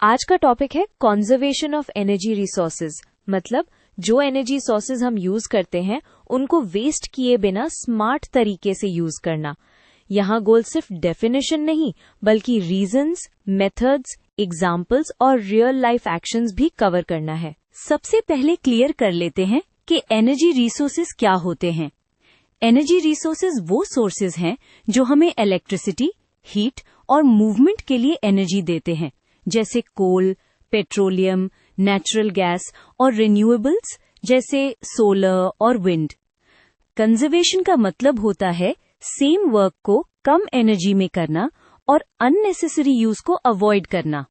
आज का टॉपिक है कंजर्वेशन ऑफ एनर्जी रिसोर्सेज, मतलब जो एनर्जी सोर्सेज हम यूज करते हैं उनको वेस्ट किए बिना स्मार्ट तरीके से यूज करना। यहाँ गोल सिर्फ डेफिनेशन नहीं बल्कि रीजंस, मेथड्स, एग्जाम्पल्स और रियल लाइफ एक्शंस भी कवर करना है। सबसे पहले क्लियर कर लेते हैं कि एनर्जी रिसोर्सेज क्या होते हैं। एनर्जी रिसोर्सेज वो सोर्सेज हैं जो हमें इलेक्ट्रिसिटी, हीट और मूवमेंट के लिए एनर्जी देते हैं, जैसे कोल, पेट्रोलियम, नेचुरल गैस और रिन्यूएबल्स जैसे सोलर और विंड। कंजर्वेशन का मतलब होता है सेम वर्क को कम एनर्जी में करना और अननेसेसरी यूज को अवॉइड करना।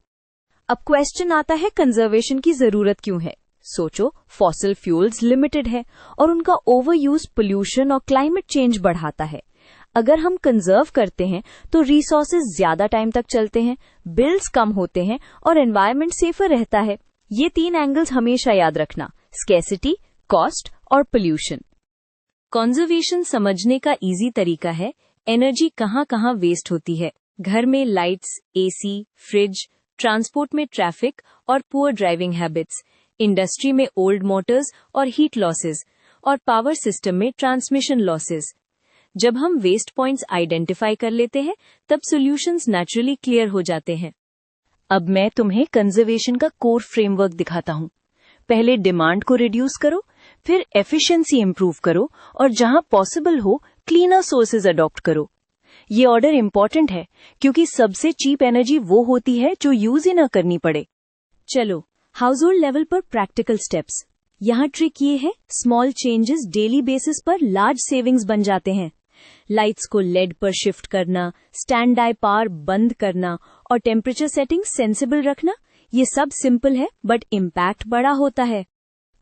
अब क्वेश्चन आता है, कंजर्वेशन की जरूरत क्यों है? सोचो, फॉसिल फ्यूल्स लिमिटेड है और उनका ओवर यूज पोल्यूशन और क्लाइमेट चेंज बढ़ाता है। अगर हम कंजर्व करते हैं तो रिसोर्सेज ज्यादा टाइम तक चलते हैं, बिल्स कम होते हैं और एनवायरनमेंट सेफर रहता है। ये 3 एंगल्स हमेशा याद रखना: स्कैर्सिटी, कॉस्ट और पोल्यूशन। कंजर्वेशन समझने का इजी तरीका है एनर्जी कहाँ कहाँ वेस्ट होती है। घर में लाइट्स, एसी, फ्रिज, ट्रांसपोर्ट में ट्रैफिक और पुअर ड्राइविंग हैबिट्स, इंडस्ट्री में ओल्ड मोटर्स और हीट लॉसेस, और पावर सिस्टम में ट्रांसमिशन लॉसेस। जब हम वेस्ट पॉइंट्स आइडेंटिफाई कर लेते हैं तब सॉल्यूशंस नेचुरली क्लियर हो जाते हैं। अब मैं तुम्हें कंजर्वेशन का कोर फ्रेमवर्क दिखाता हूँ। पहले डिमांड को रिड्यूस करो, फिर एफिशिएंसी इंप्रूव करो और जहां पॉसिबल हो क्लीनर सोर्सेज अडॉप्ट करो। ये ऑर्डर इंपॉर्टेंट है क्योंकि सबसे चीप एनर्जी वो होती है जो यूज ही न करनी पड़े। चलो हाउस होल्ड लेवल पर प्रैक्टिकल स्टेप्स। यहाँ ट्रिक ये है, स्मॉल चेंजेस डेली बेसिस पर लार्ज सेविंग्स बन जाते हैं। लाइट्स को लेड पर शिफ्ट करना, स्टैंड बाय पावर बंद करना और टेम्परेचर सेटिंग सेंसिबल रखना, ये सब सिंपल है बट इम्पैक्ट बड़ा होता है।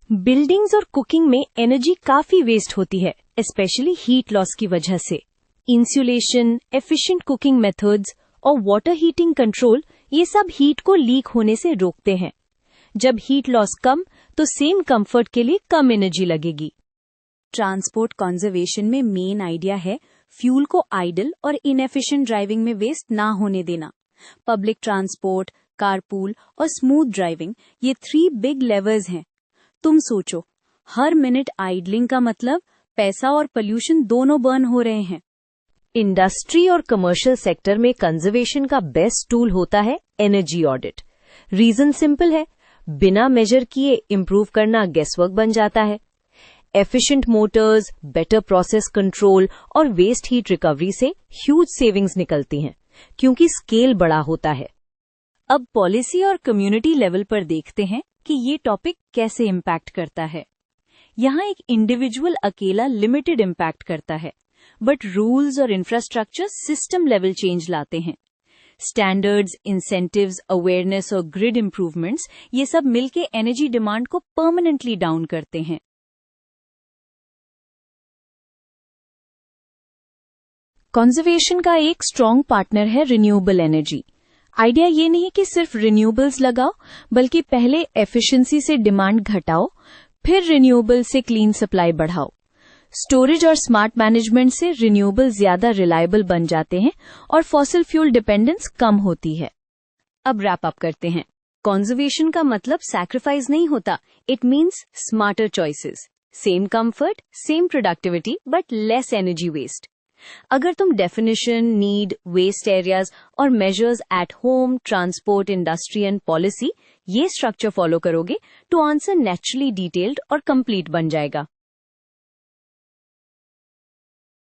बिल्डिंग्स और कुकिंग में एनर्जी काफी वेस्ट होती है, स्पेशली हीट लॉस की वजह से। इंसुलेशन, एफिशिएंट कुकिंग मेथड्स और वाटर हीटिंग कंट्रोल ये सब हीट को लीक होने से रोकते हैं। जब हीट लॉस कम तो सेम कंफर्ट के लिए कम एनर्जी लगेगी। ट्रांसपोर्ट कंजर्वेशन में मेन आइडिया है फ्यूल को आइडल और इनएफिशिएंट ड्राइविंग में वेस्ट ना होने देना। पब्लिक ट्रांसपोर्ट, कारपूल और स्मूथ ड्राइविंग, ये 3 बिग लेवर्स हैं। तुम सोचो, हर मिनट आइडलिंग का मतलब पैसा और पोल्यूशन दोनों बर्न हो रहे हैं। इंडस्ट्री और कमर्शियल सेक्टर में कंजर्वेशन का बेस्ट टूल होता है एनर्जी ऑडिट। रीजन सिंपल है, बिना मेजर किए इम्प्रूव करना गेसवर्क बन जाता है। Efficient Motors, better process control और वेस्ट हीट रिकवरी से ह्यूज सेविंग्स निकलती हैं क्योंकि स्केल बड़ा होता है। अब पॉलिसी और कम्युनिटी लेवल पर देखते हैं कि ये टॉपिक कैसे इम्पैक्ट करता है। यहाँ एक इंडिविजुअल अकेला लिमिटेड इम्पैक्ट करता है, बट रूल्स और इंफ्रास्ट्रक्चर सिस्टम लेवल चेंज लाते हैं। स्टैंडर्ड्स, इंसेंटिव्स, अवेयरनेस और ग्रिड इंप्रूवमेंट्स, ये सब मिलके एनर्जी डिमांड को परमानेंटली डाउन करते हैं। कंजर्वेशन का एक स्ट्रॉन्ग पार्टनर है रिन्यूएबल एनर्जी। आइडिया ये नहीं कि सिर्फ रिन्यूएबल्स लगाओ, बल्कि पहले एफिशिएंसी से डिमांड घटाओ, फिर रिन्यूएबल से क्लीन सप्लाई बढ़ाओ। स्टोरेज और स्मार्ट मैनेजमेंट से रिन्यूएबल ज्यादा रिलायबल बन जाते हैं और फॉसिल फ्यूल डिपेंडेंस कम होती है। अब रैप अप करते हैं। कंजर्वेशन का मतलब सैक्रिफाइस नहीं होता, it means smarter choices. Same comfort, same productivity but less energy waste. अगर तुम डेफिनेशन, नीड, वेस्ट एरियाज और measures at home, transport, industry and policy, ये स्ट्रक्चर फॉलो करोगे तो आंसर नेचुरली डिटेल्ड और कंप्लीट बन जाएगा।